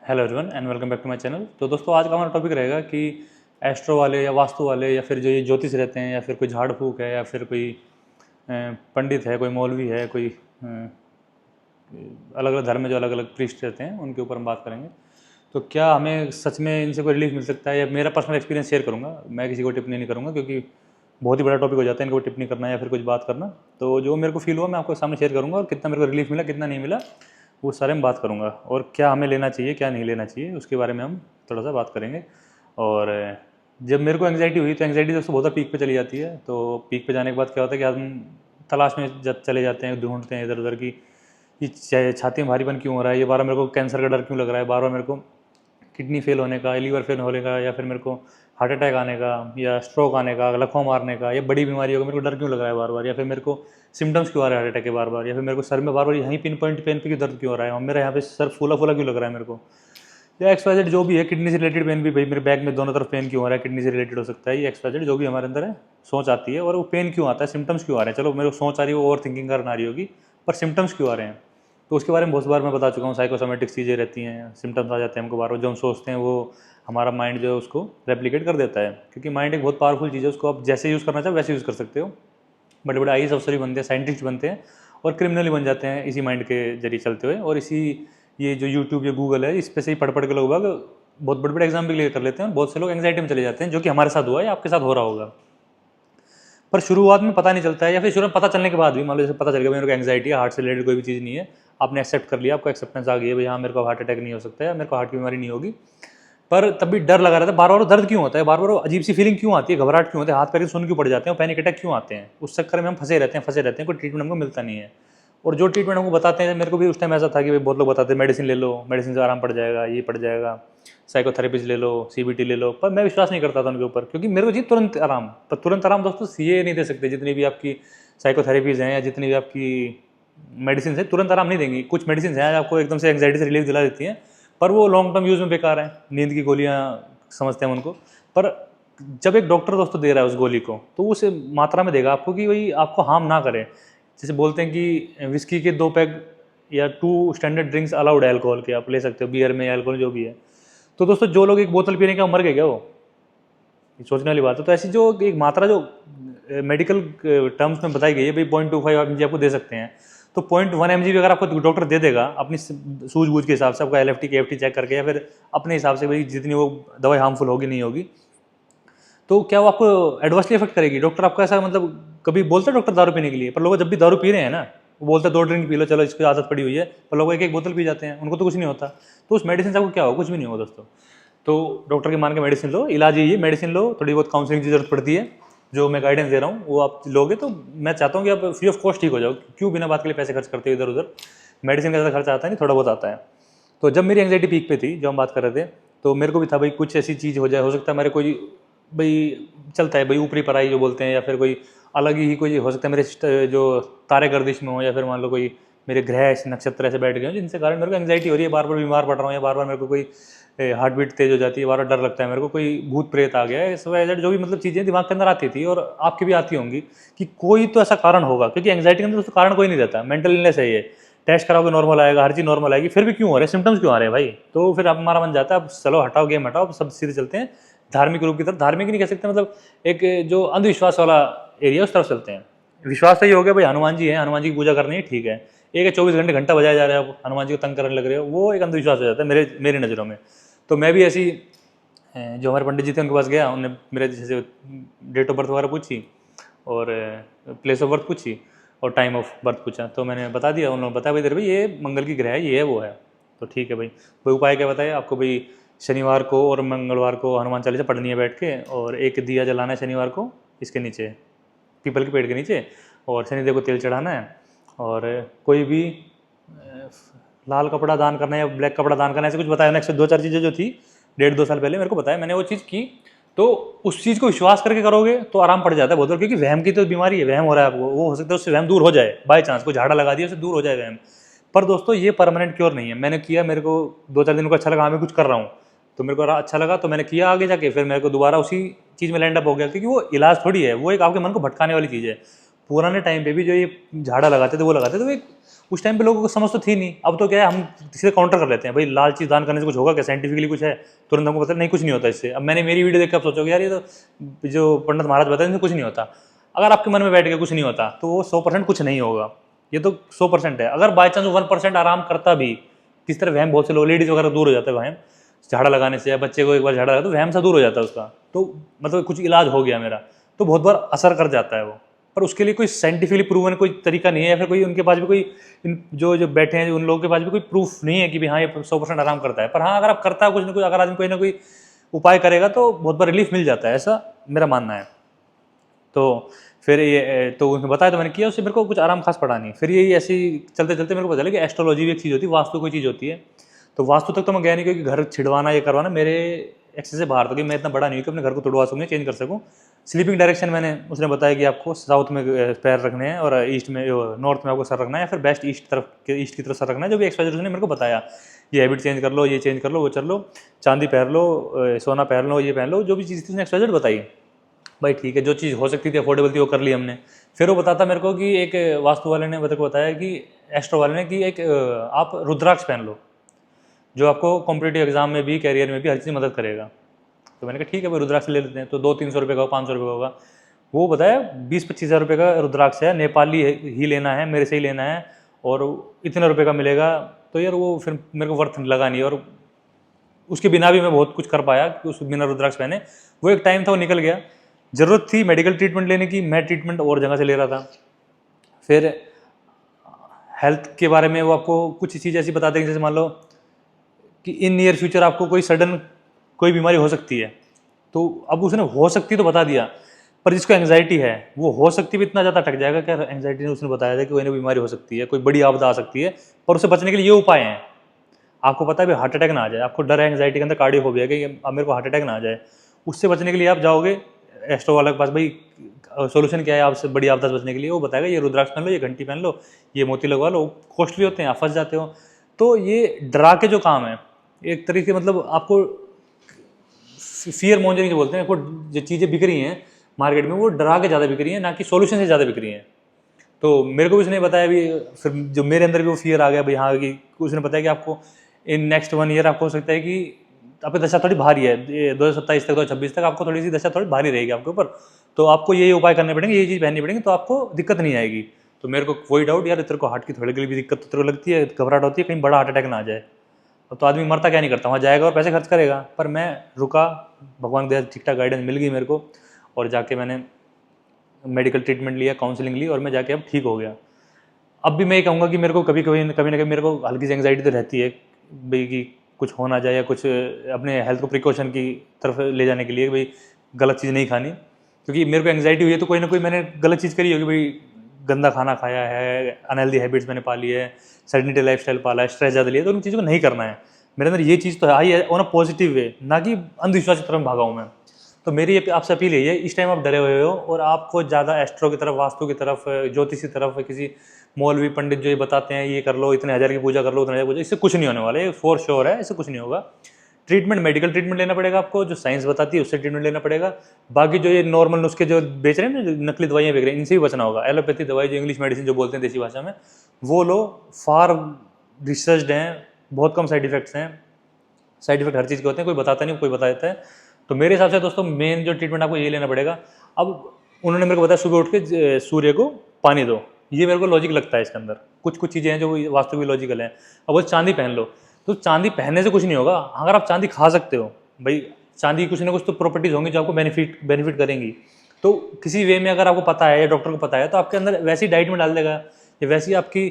Hello everyone and welcome back to my channel. तो दोस्तों आज का हमारा टॉपिक रहेगा कि एस्ट्रो वाले या वास्तु वाले या फिर जो ये ज्योतिष रहते हैं या फिर कोई झाड़ फूक है या फिर कोई पंडित है, कोई मौलवी है, कोई अलग अलग धर्म में जो अलग अलग प्रीस्ट रहते हैं उनके ऊपर हम बात करेंगे। तो क्या हमें सच में इनसे कोई रिलीफ मिल सकता है, या मेरा पर्सनल एक्सपीरियंस शेयर करूँगा। मैं किसी को टिप्पणी नहीं करूँगा क्योंकि बहुत ही बड़ा टॉपिक हो जाता है इनको टिप्पणी करना या फिर कुछ बात करना। तो जो मेरे को फील हुआ मैं आपको सामने शेयर करूँगा, और कितना मेरे को रिलीफ मिला कितना नहीं मिला वो सारे में बात करूँगा, और क्या हमें लेना चाहिए क्या नहीं लेना चाहिए उसके बारे में हम थोड़ा सा बात करेंगे। और जब मेरे को एंग्जाइटी हुई तो एंग्जाइटी दोस्तों बहुत पीक पे चली जाती है। तो पीक पे जाने के बाद क्या होता है कि हम तलाश में चले जाते हैं, ढूंढते हैं इधर उधर की ये छाती में भारीपन क्यों हो रहा है, ये बार मेरे को कैंसर का डर क्यों लग रहा है, बार बार मेरे को किडनी फेल होने का, लीवर फेल होने का, या फिर मेरे को हार्ट अटैक आने का या स्ट्रोक आने का, लकवा मारने का, या बड़ी बीमारियों का मेरे को डर क्यों लग रहा है बार बार, या फिर मेरे को सिम्टम्स क्यों आ रहा है हार्ट अटैक के बार बार, या फिर मेरे को सर में बार बार यहीं पिन पॉइंट पेन पे क्यों दर्द क्यों हो रहा है, और मेरा यहाँ पे सर फूला फूला क्यों लग रहा है मेरे को, या XYZ जो भी है। किडनी से रिलेटेड पेन भी, भाई मेरे बैक में दोनों तरफ पेन क्यों हो रहा है, किडनी से रिलेटेड हो सकता है। ये XYZ जो भी हमारे अंदर है सोच आती है, और वो पेन क्यों आता है, सिम्टम्स क्यों आ रहे हैं। चलो मेरे को सोच आ रही है, वो ओवर थिंकिंग करना आ रही होगी, पर सिम्टम्स क्यों आ रहे हैं तो उसके बारे में बहुत बार मैं बता चुका हूँ। साइकोसोमेटिक चीज़ें रहती हैं, सिम्टम्स आ जाते हैं हमको बार बार, जो हम सोचते हैं वो हमारा माइंड जो है उसको रेप्लिकेट कर देता है, क्योंकि माइंड एक बहुत पावरफुल चीज़ है, उसको आप जैसे यूज़ करना चाहो वैसे यूज़ कर सकते हो। बड़े बड़े IAS अफसर भी बनते हैं, साइंटिस्ट बनते हैं, और क्रिमिनल बन जाते हैं इसी माइंड के जरिए चलते हुए। और इसी ये जो यूट्यूब या गूगल है इस पर से ही पढ़ के लोग बहुत बड़े बड़े एग्जाम भी क्लियर कर लेते हैं, और बहुत से लोग एंग्जाइटी में चले जाते हैं, जो कि हमारे साथ हुआ है या आपके साथ हो रहा होगा। पर शुरुआत में पता नहीं चलता है, या फिर शुरुआत पता चलने के बाद भी, मान लो जैसे पता चल गया मेरे को एंग्जाइटी है, हार्ट से रिलेटेड कोई भी चीज़ नहीं है, आपने एक्सेप्ट कर लिया, आपको एक्सेप्टेंस आ गई है भाई हाँ मेरे को हार्ट अटैक नहीं हो सकता है, मेरे को हार्ट की बीमारी नहीं होगी, पर तब भी डर लगा रहता है, बार बार दर्द क्यों होता है, बार बार अजीब सी फीलिंग क्यों आती है, घबराहट क्यों होती है, हाथ पैर सुन क्यों पड़ जाते हैं, पैनिक अटैक क्यों आते हैं। उस चक्कर में हम फंसे रहते हैं, कोई ट्रीटमेंट हमको मिलता नहीं है। और जो ट्रीटमेंट हमको बताते हैं, मेरे को भी उस टाइम ऐसा था कि भाई बहुत लोग बताते हैं मेडिसिन ले लो, मेडिसिन से आराम पड़ जाएगा, ये पड़ जाएगा, साइकोथेरेपीज ले लो, CBT ले लो, पर मैं विश्वास नहीं करता था उनके ऊपर, क्योंकि मेरे को चाहिए तुरंत आराम। पर तुरंत आराम दोस्तों ये नहीं दे सकते, जितनी भी आपकी साइकोथेरेपीज हैं या जितनी भी आपकी मेडिसिन है तुरंत आराम नहीं देंगी। कुछ मेडिसिन हैं आपको एकदम से एंग्जाइटी से रिलीफ दिला देती हैं, पर वो लॉन्ग टर्म यूज़ में बेकार है, नींद की गोलियाँ समझते हैं उनको। पर जब एक डॉक्टर दोस्तों दे रहा है उस गोली को, तो उस मात्रा में देगा आपको कि भाई आपको हार्म ना करे। जैसे बोलते हैं कि विस्की के 2 पैग या 2 स्टैंडर्ड ड्रिंक्स अलाउड है अल्कोहल के, आप ले सकते हो बियर में या अल्कोहल जो भी है। तो दोस्तों जो लोग एक बोतल पीने का मर गए क्या, वो सोचने वाली बात है। तो ऐसी जो एक मात्रा जो मेडिकल टर्म्स में बताई गई है भाई 0.25 mg आपको दे सकते हैं, तो 0.1 mg भी अगर आपको डॉक्टर दे देगा अपनी सूझबूझ के हिसाब से, आपका LFT KFT चेक करके, या फिर अपने हिसाब से भाई जितनी वो दवाई हार्मफुल होगी नहीं होगी, तो क्या वो आपको एडवर्सली इफेक्ट करेगी। डॉक्टर आपको ऐसा मतलब कभी बोलता है डॉक्टर दारू पीने के लिए, पर लोग जब भी दारू पी रहे हैं ना, वो बोलते हैं 2 ड्रिंक पी लो, चलो इसकी आदत पड़ी हुई है, पर लोग एक एक बोतल पी जाते हैं, उनको तो कुछ नहीं होता। तो उस मेडिसिन से आपको क्या हो, कुछ भी नहीं होगा दोस्तों। तो डॉक्टर के मान के मेडिसिन लो, इलाज यही मेडिसिन लो, थोड़ी बहुत काउंसलिंग की जरूरत पड़ती है, जो मैं गाइडेंस दे रहा हूँ वो आप लोगे तो मैं चाहता हूँ कि आप फ्री ऑफ कॉस्ट ठीक हो जाओ। क्यों बिना बात के लिए पैसे खर्च करते हो इधर उधर, मेडिसिन का ज़्यादा खर्चा आता है नहीं, थोड़ा बहुत आता है। तो जब मेरी एंग्जाइटी पीक पे थी, जो हम बात कर रहे थे, तो मेरे को भी था भाई कुछ ऐसी चीज़ हो जाए, हो सकता है मेरे कोई भाई चलता है भाई ऊपरी पराई जो बोलते हैं, या फिर कोई अलग ही कोई हो सकता है मेरे जो तारे गर्दिश में हो, या फिर मान लो कोई मेरे ग्रह नक्षत्र ऐसे बैठ गए हो जिनसे कारण मेरे को एंग्जाइटी हो रही है, बार बार बीमार पड़ रहा हूँ, या बार बार मेरे को कोई हार्ट बीट तेज हो जाती है, बार बार डर लगता है मेरे को, कोई भूत प्रेत आ गया है, XYZ जो भी मतलब चीज़ें दिमाग के अंदर आती थी, और आपकी भी आती होंगी कि कोई तो ऐसा कारण होगा, क्योंकि एंग्जाइटी के अंदर उसका कारण कोई नहीं रहता। मेंटल इलनेस है ये, टेस्ट कराओगे नॉर्मल आएगा, हर चीज़ नॉर्मल आएगी, फिर भी क्यों हो रहे हैं, सिम्टम्स क्यों आ रहे हैं भाई। तो फिर अब हमारा मन जाता है अब चलो हटाओ गेम हटाओ, सब सीधे चलते हैं धार्मिक रूप की तरफ। धार्मिक नहीं कह सकते, मतलब एक जो अंधविश्वास वाला एरिया उस तरफ चलते हैं। विश्वास तो ये हो गया भाई हनुमान जी है, हनुमान जी की पूजा करनी है, ठीक है। एक है 24 घंटे घंटा बजाया जा रहा है, आप हनुमान जी को तंग करने लग रहे हो, वो एक अंधविश्वास हो जाता है मेरी नज़रों में। तो मैं भी ऐसी जो हमारे पंडित जी थे उनके पास गया, उन्होंने मेरे जैसे डेट ऑफ बर्थ वगैरह पूछी, और प्लेस ऑफ बर्थ पूछी, और टाइम ऑफ बर्थ पूछा, तो मैंने बता दिया। उन्होंने बताया भाई तेरे भाई ये मंगल की ग्रह है, ये है वो है। तो ठीक है भाई, कोई उपाय क्या बताया आपको, भाई शनिवार को और मंगलवार को हनुमान चालीसा पढ़नी है बैठ के, और एक दिया जलाना है शनिवार को इसके नीचे, पीपल के पेड़ के नीचे, और शनिदेव को तेल चढ़ाना है, और कोई भी लाल कपड़ा दान करना है या ब्लैक कपड़ा दान करना है, ऐसे कुछ बताया। नेक्स्ट 2-4 चीज़ें जो थी 1.5-2 साल पहले मेरे को बताया, मैंने वो चीज़ की। तो उस चीज़ को विश्वास करके करोगे तो आराम पड़ जाता है बहुत बार, क्योंकि वहम की तो बीमारी है, वहम हो रहा है आपको, वो हो सकता है उससे वहम दूर हो जाए, बाय चांस को झाड़ा लगा दिया उससे दूर हो जाए वहम। पर दोस्तों ये परमानेंट क्योर नहीं है। मैंने किया, मेरे को 2-4 दिन को अच्छा लगा, मैं कुछ कर रहा हूँ, तो मेरे को अच्छा लगा तो मैंने किया आगे जाके, फिर मेरे को दोबारा उसी चीज़ में लैंड अप हो गया, क्योंकि वो इलाज थोड़ी है, वो एक आपके मन को भटकाने वाली चीज़ है। पुराने टाइम पे भी जो ये झाड़ा लगाते थे वो लगाते थे, तो एक उस टाइम पे लोगों को समझ तो थी नहीं। अब तो क्या है, हम सीधे काउंटर कर लेते हैं, भाई लाल चीज़ दान करने से कुछ होगा क्या, साइंटिफिकली कुछ है, तुरंत हमको पता नहीं कुछ नहीं होता इससे। अब मैंने मेरी वीडियो देख कर सोचोगे यार ये तो जो पंडित महाराज बताए इनसे कुछ नहीं होता। अगर आपके मन में बैठ गया कुछ नहीं होता तो वो 100% कुछ नहीं होगा, ये तो 100% है। अगर बाई चांस 1% आराम करता भी, किस तरह वहम बहुत से लोग, लेडीज़ वगैरह दूर हो जाता है वहम झाड़ा लगाने से, या बच्चे को एक बार झाड़ा लगा तो वहम सा दूर हो जाता है उसका, तो मतलब कुछ इलाज हो गया मेरा, तो बहुत बार असर कर जाता है वो। पर उसके लिए कोई साइंटिफिकली प्रूवन कोई तरीका नहीं है, या फिर कोई उनके पास भी कोई जो बैठे हैं उन लोगों के पास भी कोई प्रूफ नहीं है कि भी हाँ ये 100% आराम करता है। पर हाँ, अगर आप करता है कुछ ना कुछ, अगर आदमी कोई ना कोई उपाय करेगा तो बहुत बार रिलीफ मिल जाता है, ऐसा मेरा मानना है। तो फिर ये तो उन्हें बताया तो मैंने किया, उससे मेरे को कुछ आराम खास पड़ा नहीं। फिर यही ऐसे ही चलते चलते मेरे को पता चला कि एस्ट्रोलॉजी भी एक चीज़ होती है, वास्तु कोई चीज़ होती है। तो वास्तु तक तो मैं गया नहीं, क्योंकि घर छिड़वाना ये करवाना मेरे एक्सेस से बाहर था, कि मैं इतना बड़ा नहीं हूँ कि अपने घर को तोड़वा सकूँ, चेंज कर सकूँ। स्लीपिंग डायरेक्शन मैंने उसने बताया कि आपको साउथ में पैर रखने हैं, और ईस्ट में नॉर्थ में आपको सर रखना है, या फिर बेस्ट ईस्ट की तरफ सर रखना है। जो भी एक्सपाइजर उसने मेरे को बताया, ये हैबिट चेंज कर लो, ये चेंज कर लो, वो चल लो, चांदी पहन लो, सोना पहन लो, ये पहन लो, जो भी चीज़ थी उसने एक्सपाइजर बताई। भाई ठीक है, जो चीज़ हो सकती थी अफोर्डेबल थी वो कर ली हमने। फिर वो बताता मेरे को कि एक वास्तु वाले ने मेरे को बताया कि एस्ट्रो वाले ने कि एक आप रुद्राक्ष पहन लो, जो आपको कॉम्पिटेटिव एग्जाम में भी, कैरियर में भी हर चीज़ मदद करेगा। तो मैंने कहा ठीक है भाई रुद्राक्ष ले लेते हैं। तो 200-300 रुपये का, 500 रुपये का होगा। वो बताया 20-25 हज़ार रुपये का रुद्राक्ष है, नेपाली ही लेना है, मेरे से ही लेना है, और इतने रुपये का मिलेगा। तो यार वो फिर मेरे को वर्थ लगा नहीं, और उसके बिना भी मैं बहुत कुछ कर पाया कि उस बिना रुद्राक्ष पहने। वो एक टाइम था, वो निकल गया। ज़रूरत थी मेडिकल ट्रीटमेंट लेने की, मैं ट्रीटमेंट और जगह से ले रहा था। फिर हेल्थ के बारे में वो आपको कुछ चीज़ ऐसी बता देंगे, जैसे मान लो कि इन नियर फ्यूचर आपको कोई सडन कोई बीमारी हो सकती है। तो अब उसने हो सकती तो बता दिया, पर जिसको एंग्जाइटी है वो हो सकती भी इतना ज़्यादा अटक जाएगा। क्या एंग्जाइटी ने उसने बताया था कि कोई ना बीमारी हो सकती है, कोई बड़ी आपदा आ सकती है, पर उससे बचने के लिए ये उपाय हैं। आपको पता है भाई हार्ट अटैक ना आ जाए, आपको डर है एंग्जाइटी के अंदर, कार्डियोफोबिया कि अब मेरे को हार्ट अटैक ना आ जाए, उससे बचने के लिए आप जाओगे एस्ट्रो वाले के पास, भाई सोल्यूशन क्या है आपसे बड़ी आपदा से बचने के लिए। वो बताएगा ये रुद्राक्ष पहन लो, ये घंटी पहन लो, ये मोती लगवा लो। कॉस्टली होते हैं, आप फंस जाते हो। तो ये डरा के जो काम है एक तरीके, मतलब आपको फियर मॉन्जरिंग जो बोलते हैं, आपको जो चीज़ें बिक रही हैं मार्केट में वो डरा के ज़्यादा बिक रही हैं, ना कि सोल्यूशन से ज़्यादा बिक रही हैं। तो मेरे को भी उसने बताया भी, फिर जो मेरे अंदर भी वो फियर आ गया भाई हाँ, कि उसने बताया कि आपको इन नेक्स्ट 1 ईयर आपको हो सकता है कि आपकी दशा थोड़ी भारी है, 2027 तक 2026 तक आपको थोड़ी सी दशा थोड़ी भारी रहेगी आपके ऊपर। तो आपको ये उपाय करने पड़ेंगे, ये चीज़ पहननी पड़ेंगी, तो आपको दिक्कत नहीं आएगी। तो मेरे को वही डाउट, यार तेरे को हार्ट की थोड़ी के लिए भी दिक्कत तो तेरे को लगती है, घबराहट होती है कहीं बड़ा हार्ट अटैक ना आ जाए। तो आदमी मरता क्या नहीं करता, वहाँ जाएगा और पैसे खर्च करेगा। पर मैं रुका, भगवान की दया से ठीक ठाक गाइडेंस मिल गई मेरे को, और जाके मैंने मेडिकल ट्रीटमेंट लिया, काउंसलिंग ली, और मैं जाके अब ठीक हो गया। अब भी मैं ये कहूँगा कि मेरे को कभी कभी ना कभी मेरे को हल्की सी एंग्जाइटी तो रहती है भाई, कि कुछ हो ना जाए, या कुछ अपने हेल्थ को प्रिकॉशन की तरफ ले जाने के लिए भाई गलत चीज़ नहीं खानी। क्योंकि मेरे को एंग्जाइटी हुई है तो कोई ना कोई मैंने गलत चीज़ करी होगी, भाई गंदा खाना खाया है, अनहेल्दी हैबिट्स मैंने पाली है, सेडेंटरी लाइफस्टाइल पाला है, स्ट्रेस ज़्यादा लिया, तो उन चीज़ों को नहीं करना है। मेरे अंदर ये चीज़ तो आई है ऑन अ पॉजिटिव वे, ना कि अंधविश्वास की तरफ भागा हूँ मैं। तो मेरी ये आपसे अपील यही है, इस टाइम आप डरे हुए हो और आपको ज़्यादा एस्ट्रो की तरफ, वास्तु की तरफ, ज्योतिष की तरफ, किसी मौलवी पंडित जो ये बताते हैं ये कर लो, इतने हज़ार की पूजा कर लो, उतने हज़ार पूजा, इससे कुछ नहीं होने वाला है, फॉर श्योर है, इससे कुछ नहीं होगा। ट्रीटमेंट मेडिकल ट्रीटमेंट लेना पड़ेगा आपको, जो साइंस बताती है उससे ट्रीटमेंट लेना पड़ेगा। बाकी जो ये नॉर्मल नुस्खे जो बेच रहे हैं ना, जो नकली दवाइयाँ बेच रहे हैं, इनसे भी बचना होगा। एलोपैथी दवाई, जो इंग्लिश मेडिसिन जो बोलते हैं देसी भाषा में, वो लो, फार रिसर्च्ड हैं, बहुत कम साइड इफेक्ट्स हैं। साइड इफेक्ट हर चीज़ के होते हैं, कोई बताता नहीं, कोई बता देता है। तो मेरे हिसाब से दोस्तों मेन जो ट्रीटमेंट आपको ये लेना पड़ेगा। अब उन्होंने मेरे को बताया सुबह उठ के सूर्य को पानी दो, ये मेरे को लॉजिक लगता है इसके अंदर। कुछ कुछ चीज़ें हैं जो वास्तव में लॉजिकल हैं। अब वो चांदी पहन लो, तो चांदी पहनने से कुछ नहीं होगा। अगर आप चांदी खा सकते हो, भाई चांदी कुछ ना कुछ तो प्रॉपर्टीज़ होंगी जो आपको बेनिफिट करेंगी। तो किसी वे में अगर आपको पता है या डॉक्टर को पता है, तो आपके अंदर वैसी डाइट में डाल देगा या वैसी आपकी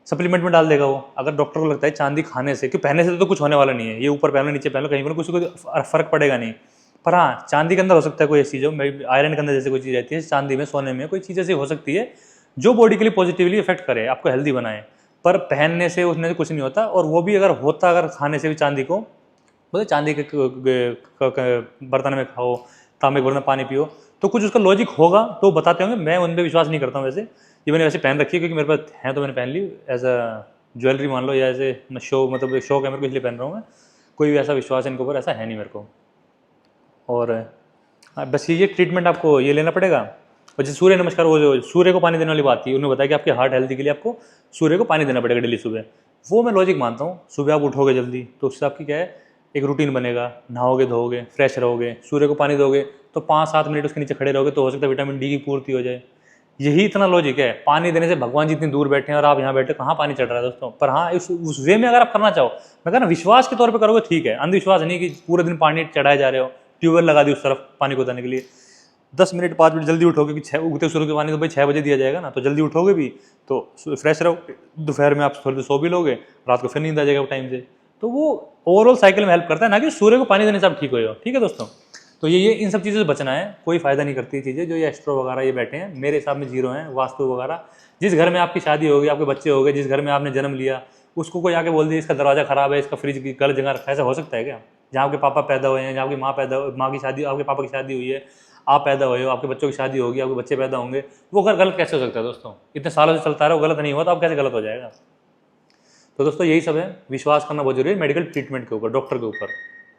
सप्लीमेंट में डाल देगा वो। अगर डॉक्टर को लगता है चांदी खाने से, क्योंकि पहनने से तो कुछ होने वाला नहीं है, ये ऊपर पहन लो नीचे पहन लो, कहीं पर कुछ को फर्क पड़ेगा नहीं। पर हाँ, चांदी के अंदर हो सकता है कोई ऐसी चीज़ हो, आयरन के अंदर जैसे कोई चीज़ रहती है, चांदी में, सोने में कोई चीज़ ऐसी हो सकती है जो बॉडी के लिए पॉजिटिवली इफेक्ट करे, आपको हेल्दी बनाए। पर पहनने से उसने से कुछ नहीं होता। और वो भी अगर होता, अगर खाने से भी चांदी को, बोले चांदी के बर्तन में खाओ, तांबे के बर्तन में पानी पियो, तो कुछ उसका लॉजिक होगा, तो बताते होंगे। मैं उन पर विश्वास नहीं करता हूँ वैसे। ये मैंने वैसे पहन रखी है क्योंकि मेरे पास है, तो मैंने पहन ली एज अ ज्वेलरी मान लो, या ऐसे शो, मतलब शौक है मेरे को, इसलिए पहन रहा हूँ मैं। कोई भी ऐसा विश्वास इनके ऊपर ऐसा है नहीं मेरे को। और बस ये ट्रीटमेंट आपको ये लेना पड़ेगा। और जैसे सूर्य नमस्कार, वो जो सूर्य को पानी देने वाली बात थी, उन्होंने बताया कि आपके हार्ट हेल्थी के लिए आपको सूर्य को पानी देना पड़ेगा डेली सुबह। वो मैं लॉजिक मानता हूँ। सुबह आप उठोगे जल्दी तो उससे आपकी क्या है, एक रूटीन बनेगा, नहाओगे धोओगे, फ्रेश रहोगे, सूर्य को पानी दोगे तो 5-7 मिनट उसके नीचे खड़े रहोगे तो हो सकता है विटामिन डी की पूर्ति हो जाए। यही इतना लॉजिक है। पानी देने से भगवान जी इतनी दूर बैठे हैं और आप यहाँ बैठे, कहाँ पानी चढ़ रहा है दोस्तों। पर हाँ, उस वे में अगर आप करना चाहो, मैं कह रहा विश्वास के तौर पे करोगे ठीक है, अंधविश्वास नहीं कि पूरे दिन पानी चढ़ाए जा रहे हो, ट्यूबवेल लगा दी उस तरफ पानी को उतारने के लिए। 10 मिनट 5 मिनट जल्दी उठोगे कि 6 उगते सूर्य के पानी तो भाई 6 बजे दिया जाएगा ना, तो जल्दी उठोगे भी तो फ्रेश रहोगे, दोपहर में आप थोड़ी देर सो भी लोगे, रात को फिर नींद आ जाएगा टाइम से। तो वो ओवरऑल साइकिल में हेल्प करता है, ना कि सूर्य को पानी देने से आप ठीक हो जाओ। ठीक है दोस्तों, तो ये इन सब चीज़ों से बचना है, कोई फायदा नहीं करती चीज़ें जो ये एस्ट्रो वगैरह ये बैठे हैं, मेरे हिसाब में जीरो हैं। वास्तु वगैरह, जिस घर में आपकी शादी होगी, आपके बच्चे हो गए, जिस घर में आपने जन्म लिया, उसको कोई आके बोल दिया इसका दरवाजा खराब है, इसका फ्रिज की गलत जगह रखा है, ऐसा हो सकता है क्या? जहाँ आपके पापा पैदा हुए हैं, जहाँ आपकी माँ की शादी, आपके पापा की शादी हुई है, आप पैदा हुए हो, आपके बच्चों की शादी होगी, आपके बच्चे पैदा होंगे, वो घर गलत कैसे हो सकता है दोस्तों? इतने सालों से चलता रहा, वो गलत नहीं हुआ तो अब कैसे गलत हो जाएगा? तो दोस्तों यही सब है, विश्वास करना बहुत जरूरी है मेडिकल ट्रीटमेंट के ऊपर, डॉक्टर के ऊपर।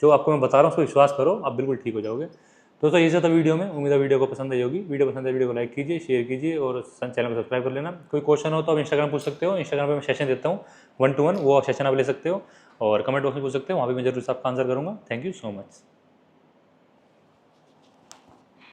जो आपको मैं बता रहा हूँ उसको विश्वास करो, आप बिल्कुल ठीक हो जाओगे। दोस्तों यही सब था वीडियो में, उम्मीद है वीडियो को पसंद आई होगी। वीडियो पसंद है वीडियो को लाइक कीजिए, शेयर कीजिए और चैनल को सब्सक्राइब कर लेना। कोई क्वेश्चन हो तो आप इंस्टाग्राम पूछ सकते हो, इंस्टाग्राम पर मैं सेशन देता हूँ 1-to-1, वो सेशन आप ले सकते हो, और कमेंट बॉक्स में पूछ सकते हो, वहाँ भी मैं जरूर से आपका आंसर करूँगा। Thank you so much.